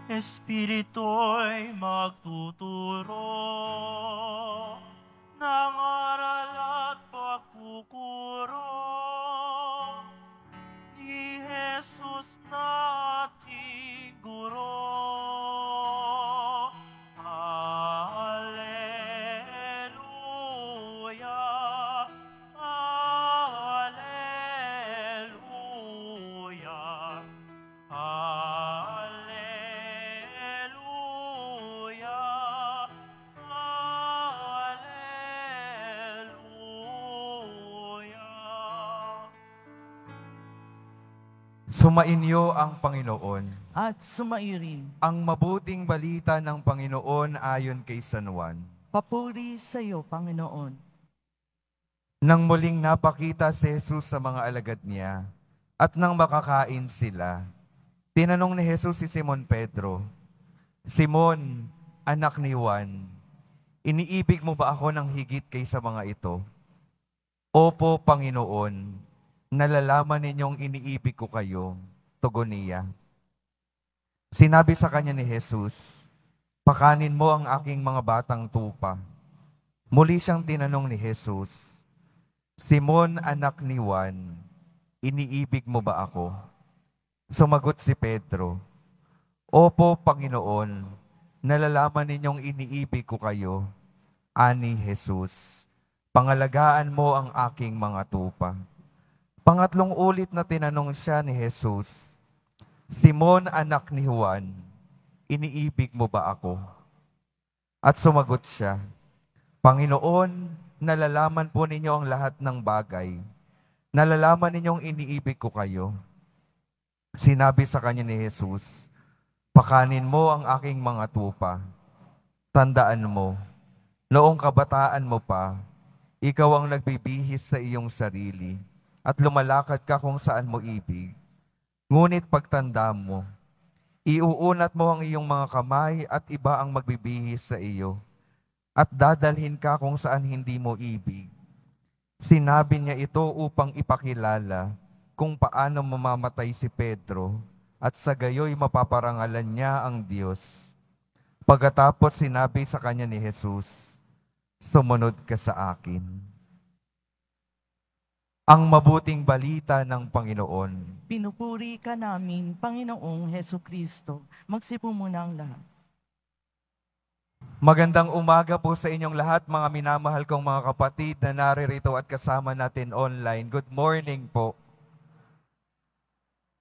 Espiritu'y magtuturo ng aral at pagkukuro ni Jesus na ating Guro. Alleluia, Alleluia, Alleluia, Alleluia. Sumainyo ang Panginoon. At sumairin. Ang mabuting balita ng Panginoon ayon kay San Juan. Papuri sa iyo, Panginoon. Nang muling napakita si Jesus sa mga alagad niya, at nang makakain sila, tinanong ni Jesus si Simon Pedro, Simon, anak ni Juan, iniibig mo ba ako ng higit kaysa mga ito? Opo, Panginoon, nalalaman ninyong iniibig ko kayo, tugon niya. Sinabi sa kanya ni Jesus, pakanin mo ang aking mga batang tupa. Muli siyang tinanong ni Jesus, Simon, anak ni Juan, iniibig mo ba ako? Sumagot si Pedro, Opo, Panginoon, nalalaman ninyong iniibig ko kayo. Ani Jesus, pangalagaan mo ang aking mga tupa. Pangatlong ulit na tinanong siya ni Jesus, Simon, anak ni Juan, iniibig mo ba ako? At sumagot siya, Panginoon, nalalaman po ninyo ang lahat ng bagay. Nalalaman ninyong iniibig ko kayo. Sinabi sa kanya ni Jesus, pakanin mo ang aking mga tupa. Tandaan mo, noong kabataan mo pa, ikaw ang nagbibihis sa iyong sarili at lumalakad ka kung saan mo ibig. Ngunit pagtanda mo, iuunat mo ang iyong mga kamay at iba ang magbibihis sa iyo at dadalhin ka kung saan hindi mo ibig. Sinabi niya ito upang ipakilala kung paano mamamatay si Pedro at sa gayoy mapaparangalan niya ang Diyos. Pagkatapos sinabi sa kanya ni Jesus, sumunod ka sa akin. Ang mabuting balita ng Panginoon. Pinupuri ka namin, Panginoong Hesu Kristo. Magsipo muna ang lahat. Magandang umaga po sa inyong lahat, mga minamahal kong mga kapatid na naririto at kasama natin online. Good morning po.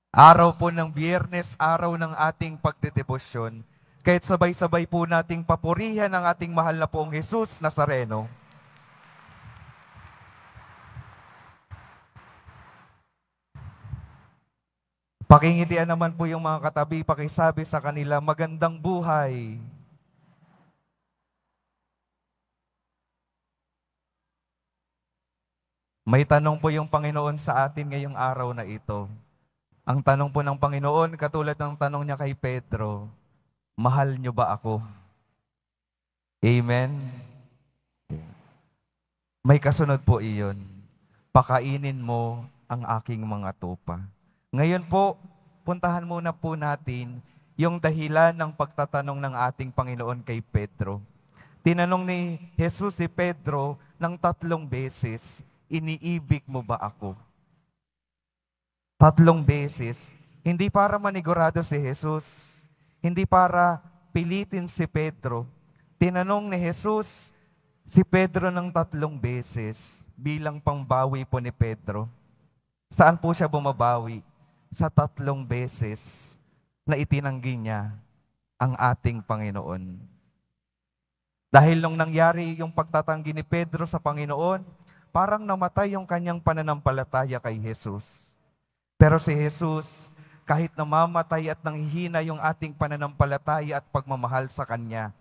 Araw po ng Biyernes, araw ng ating pagdedebosyon. Kahit sabay-sabay po nating papurihan ang ating mahal na poong Jesus Nazareno. Pakingitian naman po yung mga katabi, pakisabi sa kanila, magandang buhay. May tanong po yung Panginoon sa atin ngayong araw na ito. Ang tanong po ng Panginoon, katulad ng tanong niya kay Pedro, mahal niyo ba ako? Amen? May kasunod po iyon. Pakainin mo ang aking mga tupa. Ngayon po, puntahan muna po natin yung dahilan ng pagtatanong ng ating Panginoon kay Pedro. Tinanong ni Jesus si Pedro ng 3 beses, iniibig mo ba ako? 3 beses, hindi para manigurado si Jesus, hindi para pilitin si Pedro. Tinanong ni Jesus si Pedro ng 3 beses bilang pangbawi po ni Pedro. Saan po siya bumabawi? Sa 3 beses na itinanggi niya ang ating Panginoon. Dahil nung nangyari yung pagtatanggi ni Pedro sa Panginoon, parang namatay yung kanyang pananampalataya kay Jesus. Pero si Jesus, kahit namamatay at nanghihina yung ating pananampalataya at pagmamahal sa Kanya,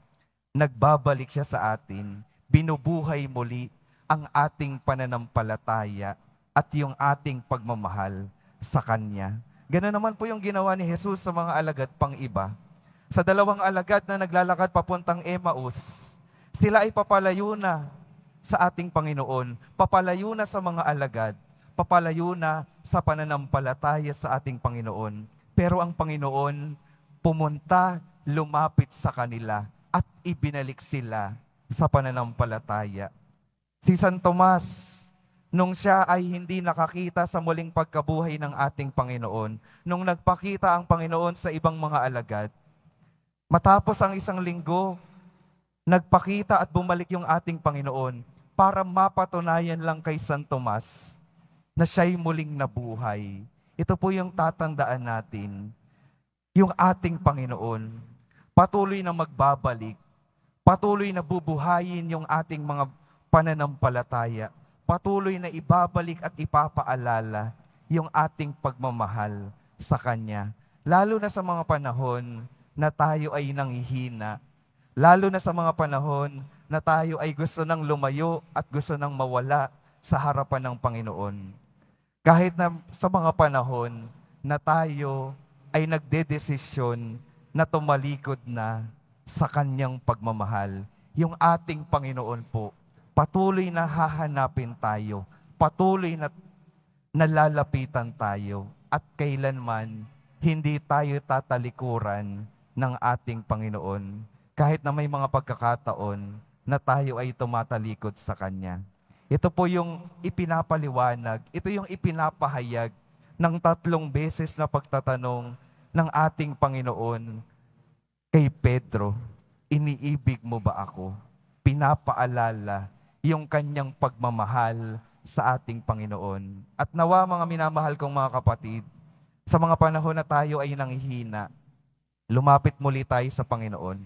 nagbabalik siya sa atin, binubuhay muli ang ating pananampalataya at yung ating pagmamahal sa Kanya. Ganun naman po yung ginawa ni Jesus sa mga alagad pang iba. Sa 2 alagad na naglalakad papuntang Emmaus, sila ay papalayo na sa ating Panginoon, papalayo na sa mga alagad, papalayo na sa pananampalataya sa ating Panginoon. Pero ang Panginoon pumunta lumapit sa kanila at ibinalik sila sa pananampalataya. Si San Tomas, nung siya ay hindi nakakita sa muling pagkabuhay ng ating Panginoon, nung nagpakita ang Panginoon sa ibang mga alagad, matapos ang isang linggo, nagpakita at bumalik yung ating Panginoon para mapatunayan lang kay San Tomas na siya'y muling nabuhay. Ito po yung tatandaan natin. Yung ating Panginoon, patuloy na magbabalik, patuloy na bubuhayin yung ating mga pananampalataya, patuloy na ibabalik at ipapaalala yung ating pagmamahal sa Kanya. Lalo na sa mga panahon na tayo ay nanghihina, lalo na sa mga panahon na tayo ay gusto nang lumayo at gusto nang mawala sa harapan ng Panginoon. Kahit na sa mga panahon na tayo ay nagdedesisyon na tumalikod na sa Kanyang pagmamahal, yung ating Panginoon po, patuloy na hahanapin tayo, patuloy na nalalapitan tayo, at kailanman hindi tayo tatalikuran ng ating Panginoon, kahit na may mga pagkakataon na tayo ay tumatalikod sa Kanya. Ito po yung ipinapaliwanag, ito yung ipinapahayag ng 3 beses na pagtatanong ng ating Panginoon kay Pedro, iniibig mo ba ako? Pinapaalala yung Kanyang pagmamahal sa ating Panginoon. At nawa mga minamahal kong mga kapatid, sa mga panahon na tayo ay nanghihina, lumapit muli tayo sa Panginoon.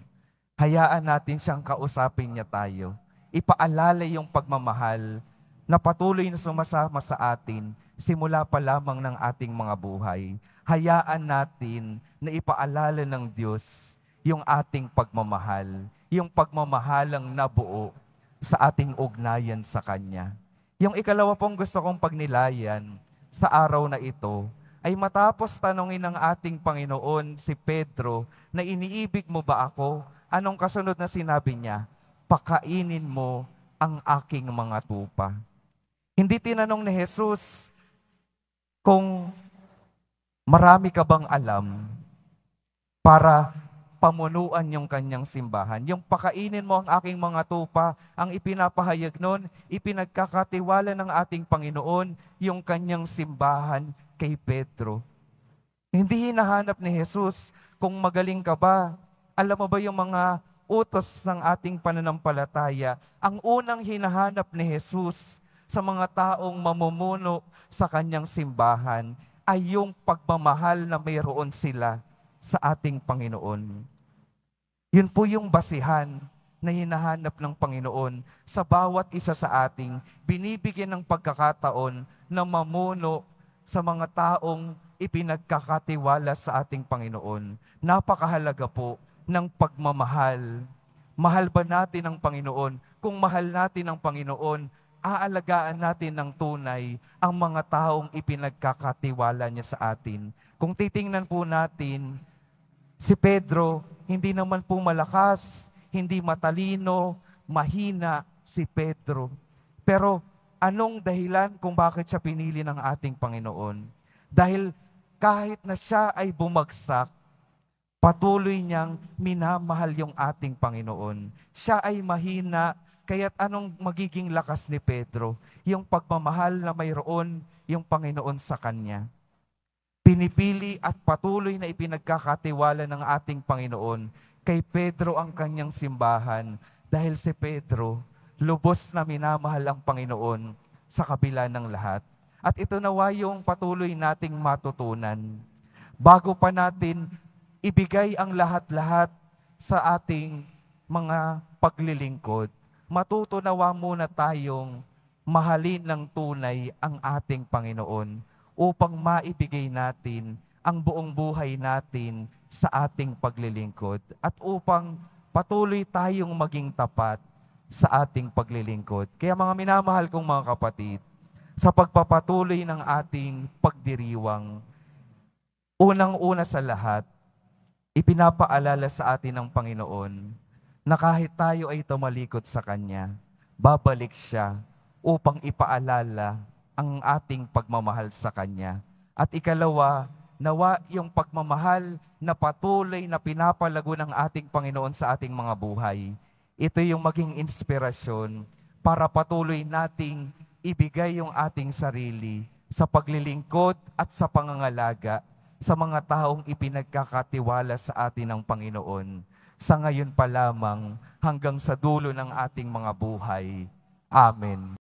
Hayaan natin siyang kausapin niya tayo. Ipaalala yung pagmamahal na patuloy na sumasama sa atin simula pa lamang ng ating mga buhay. Hayaan natin na ipaalala ng Diyos yung ating pagmamahal, yung pagmamahalang nabuo sa ating ugnayan sa Kanya. Yung ikalawa pong gusto kong pagnilayan sa araw na ito ay matapos tanungin ng ating Panginoon si Pedro na iniibig mo ba ako? Anong kasunod na sinabi niya? Pakainin mo ang aking mga tupa. Hindi tinanong ni Jesus kung marami ka bang alam para pamunuan yung Kanyang simbahan. Yung pakainin mo ang aking mga tupa, ang ipinapahayag nun, ipinagkakatiwala ng ating Panginoon yung Kanyang simbahan kay Pedro. Hindi hinahanap ni Jesus kung magaling ka ba. Alam mo ba yung mga utos ng ating pananampalataya? Ang unang hinahanap ni Jesus sa mga taong mamumuno sa Kanyang simbahan ay yung pagmamahal na mayroon sila sa ating Panginoon. Yun po yung basihan na hinahanap ng Panginoon sa bawat isa sa ating binibigyan ng pagkakataon na mamuno sa mga taong ipinagkakatiwala sa ating Panginoon. Napakahalaga po ng pagmamahal. Mahal ba natin ang Panginoon? Kung mahal natin ang Panginoon, aalagaan natin ng tunay ang mga taong ipinagkakatiwala niya sa atin. Kung titingnan po natin, si Pedro, hindi naman po malakas, hindi matalino, mahina si Pedro. Pero anong dahilan kung bakit siya pinili ng ating Panginoon? Dahil kahit na siya ay bumagsak, patuloy niyang minamahal yung ating Panginoon. Siya ay mahina, kaya't anong magiging lakas ni Pedro? Yung pagmamahal na mayroon yung Panginoon sa kanya. Pinipili at patuloy na ipinagkakatiwala ng ating Panginoon kay Pedro ang kanyang simbahan dahil si Pedro lubos na minamahal ang Panginoon sa kabila ng lahat. At ito nawa yung patuloy nating matutunan. Bago pa natin ibigay ang lahat-lahat sa ating mga paglilingkod, matutunawa muna tayong mahalin ng tunay ang ating Panginoon upang maibigay natin ang buong buhay natin sa ating paglilingkod at upang patuloy tayong maging tapat sa ating paglilingkod. Kaya mga minamahal kong mga kapatid, sa pagpapatuloy ng ating pagdiriwang, unang-una sa lahat, ipinapaalala sa atin ng Panginoon na kahit tayo ay tumalikod sa Kanya, babalik siya upang ipaalala ang ating pagmamahal sa Kanya. At ikalawa, nawa yung pagmamahal na patuloy na pinapalago ng ating Panginoon sa ating mga buhay, ito yung maging inspirasyon para patuloy nating ibigay yung ating sarili sa paglilingkod at sa pangangalaga sa mga taong ipinagkakatiwala sa atin ng Panginoon. Sa ngayon pa lamang hanggang sa dulo ng ating mga buhay. Amen.